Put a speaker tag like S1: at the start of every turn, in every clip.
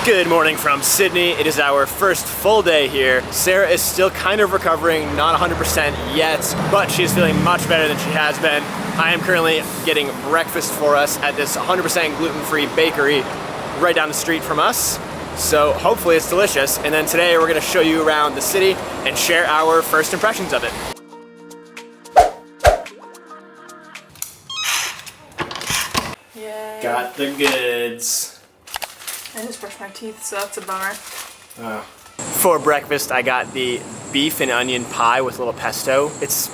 S1: Good morning from Sydney. It is our first full day here. Sarah is still kind of recovering, not 100% yet, but she's feeling much better than she has been. I am currently getting breakfast for us at this 100% gluten-free bakery right down the street from us. So hopefully it's delicious. And then today we're gonna show you around the city and share our first impressions of it.
S2: Yay.
S1: Got the goods.
S2: I just brushed my teeth, so that's a bummer.
S1: For breakfast, I got the beef and onion pie with a little pesto. It's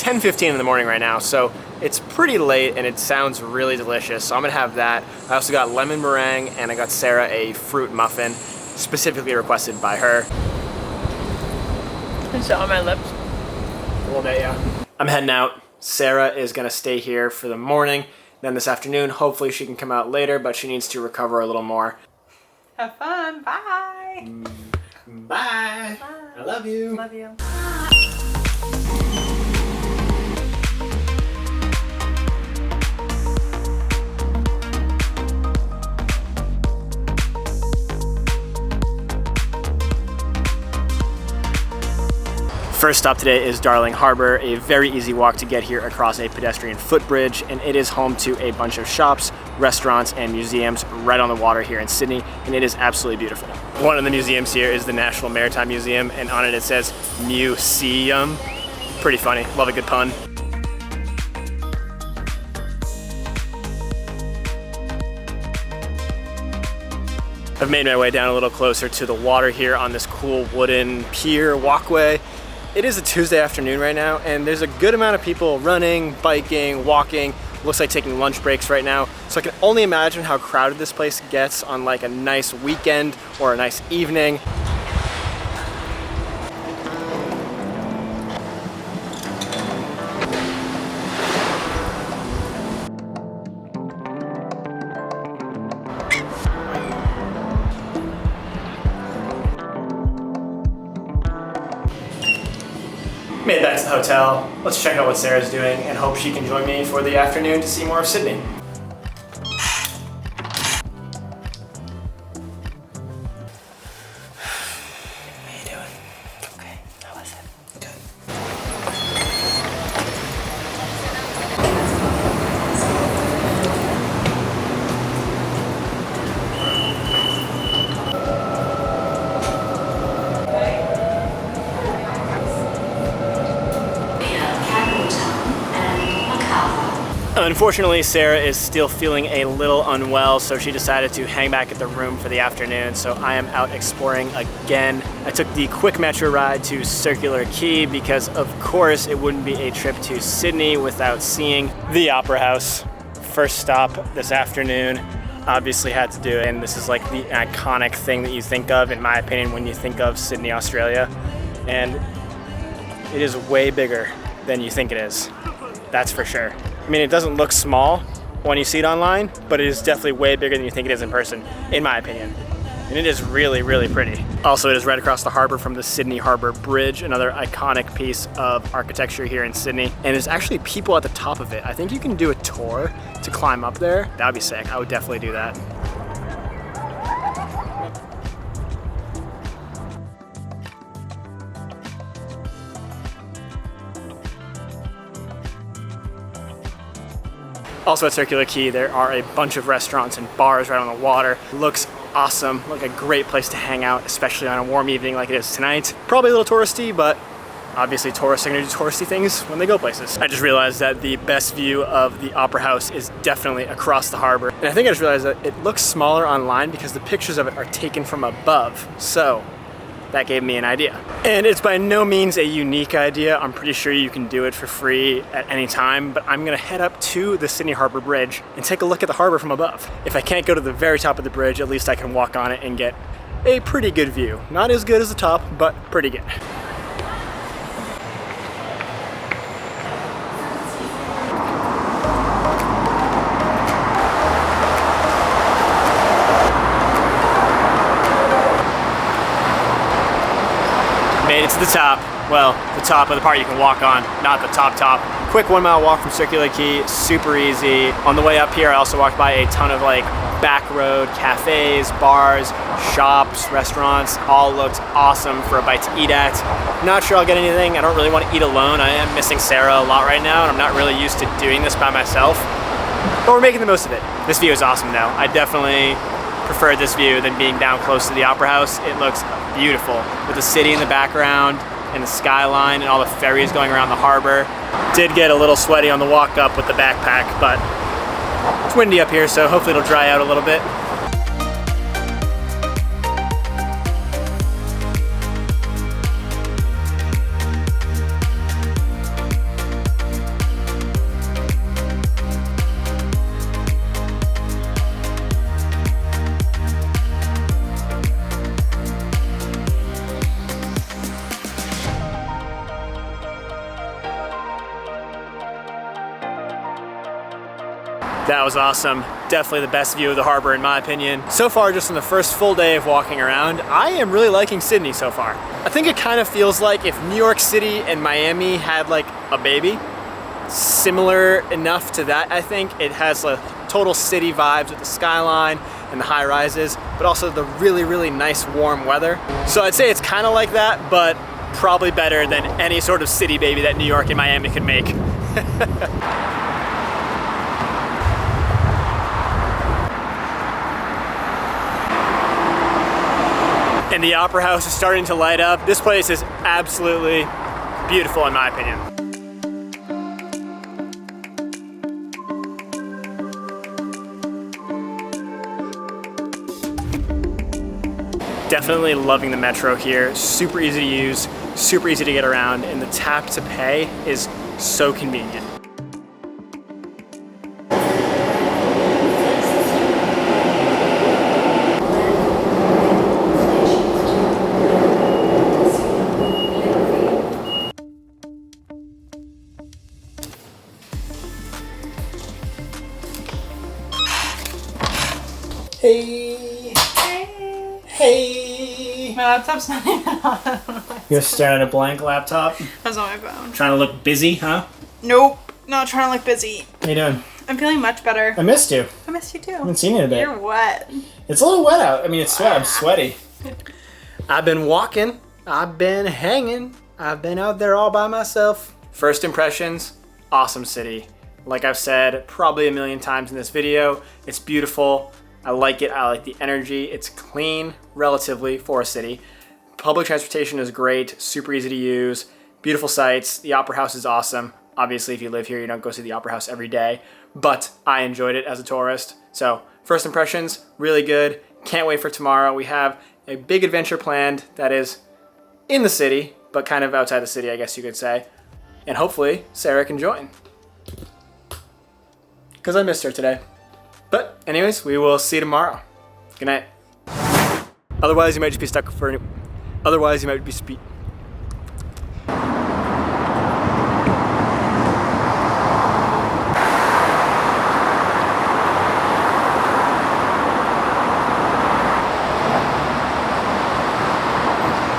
S1: 10:15 in the morning right now, so it's pretty late and it sounds really delicious. So I'm gonna have that. I also got lemon meringue and I got Sarah a fruit muffin, specifically requested by her.
S2: Is it on my lips?
S1: A little bit, yeah. I'm heading out. Sarah is gonna stay here for the morning. Then this afternoon, hopefully she can come out later, but she needs to recover a little more.
S2: Have fun. Bye.
S1: Bye.
S2: Bye.
S1: I love you.
S2: Love you.
S1: First stop today is Darling Harbour, a very easy walk to get here across a pedestrian footbridge, and it is home to a bunch of shops, restaurants, and museums right on the water here in Sydney, and it is absolutely beautiful. One of the museums here is the National Maritime Museum, and on it says Museum. Pretty funny, love a good pun. I've made my way down a little closer to the water here on this cool wooden pier walkway. It is a Tuesday afternoon right now, and there's a good amount of people running, biking, walking. Looks like taking lunch breaks right now. So I can only imagine how crowded this place gets on like a nice weekend or a nice evening. Made it back to the hotel. Let's check out what Sarah's doing and hope she can join me for the afternoon to see more of Sydney. How you doing? Okay, how was it? Good. Unfortunately, Sarah is still feeling a little unwell, so she decided to hang back at the room for the afternoon. So I am out exploring again. I took the quick metro ride to Circular Quay because, of course, it wouldn't be a trip to Sydney without seeing the Opera House. First stop this afternoon. Obviously had to do it, and this is like the iconic thing that you think of, in my opinion, when you think of Sydney, Australia. And it is way bigger than you think it is. That's for sure. I mean, it doesn't look small when you see it online, but it is definitely way bigger than you think it is in person, in my opinion. And it is really, really pretty. Also, it is right across the harbor from the Sydney Harbour Bridge, another iconic piece of architecture here in Sydney. And there's actually people at the top of it. I think you can do a tour to climb up there. That would be sick. I would definitely do that. Also at Circular Quay, there are a bunch of restaurants and bars right on the water. Looks awesome, like a great place to hang out, especially on a warm evening like it is tonight. Probably a little touristy, but obviously tourists are gonna do touristy things when they go places. I just realized that the best view of the Opera House is definitely across the harbor. And I think I just realized that it looks smaller online because the pictures of it are taken from above. So that gave me an idea. And it's by no means a unique idea. I'm pretty sure you can do it for free at any time, but I'm gonna head up to the Sydney Harbour Bridge and take a look at the harbor from above. If I can't go to the very top of the bridge, at least I can walk on it and get a pretty good view. Not as good as the top, but pretty good. Made it to the top. Well, the top of the part you can walk on, not the top. Quick 1 mile walk from Circular Quay, super easy. On the way up here, I also walked by a ton of like back road, cafes, bars, shops, restaurants, all looks awesome for a bite to eat at. Not sure I'll get anything. I don't really want to eat alone. I am missing Sarah a lot right now, and I'm not really used to doing this by myself. But we're making the most of it. This view is awesome though. I definitely prefer this view than being down close to the Opera House. It looks beautiful with the city in the background and the skyline and all the ferries going around the harbor. Did get a little sweaty on the walk up with the backpack, but it's windy up here, so hopefully it'll dry out a little bit. That was awesome. Definitely the best view of the harbor in my opinion. So far, just in the first full day of walking around, I am really liking Sydney so far. I think it kind of feels like if New York City and Miami had like a baby. Similar enough to that, I think. It has a total city vibes with the skyline and the high rises, but also the really, really nice warm weather. So I'd say it's kind of like that, but probably better than any sort of city baby that New York and Miami could make. And the Opera House is starting to light up. This place is absolutely beautiful in my opinion. Definitely loving the metro here. Super easy to use, super easy to get around, and the tap to pay is so convenient. Hey.
S2: Hey.
S1: Hey.
S2: My laptop's not even on.
S1: You're staring at a blank laptop?
S2: That's on my phone.
S1: Trying to look busy, huh?
S2: Nope. Not trying to look busy.
S1: How you doing?
S2: I'm feeling much better.
S1: I missed you.
S2: I missed you too.
S1: I haven't seen you in a bit.
S2: You're wet.
S1: It's a little wet out. I mean, it's sweat. I'm sweaty. I've been walking. I've been hanging. I've been out there all by myself. First impressions, awesome city. Like I've said probably a million times in this video, it's beautiful. I like it. I like the energy. It's clean, relatively, for a city. Public transportation is great, super easy to use, beautiful sights. The Opera House is awesome. Obviously, if you live here, you don't go see the Opera House every day, but I enjoyed it as a tourist. So first impressions, really good. Can't wait for tomorrow. We have a big adventure planned that is in the city, but kind of outside the city, I guess you could say. And hopefully Sarah can join, because I missed her today. But anyways, we will see you tomorrow. Good night. Otherwise, you might just be stuck for. Otherwise, you might be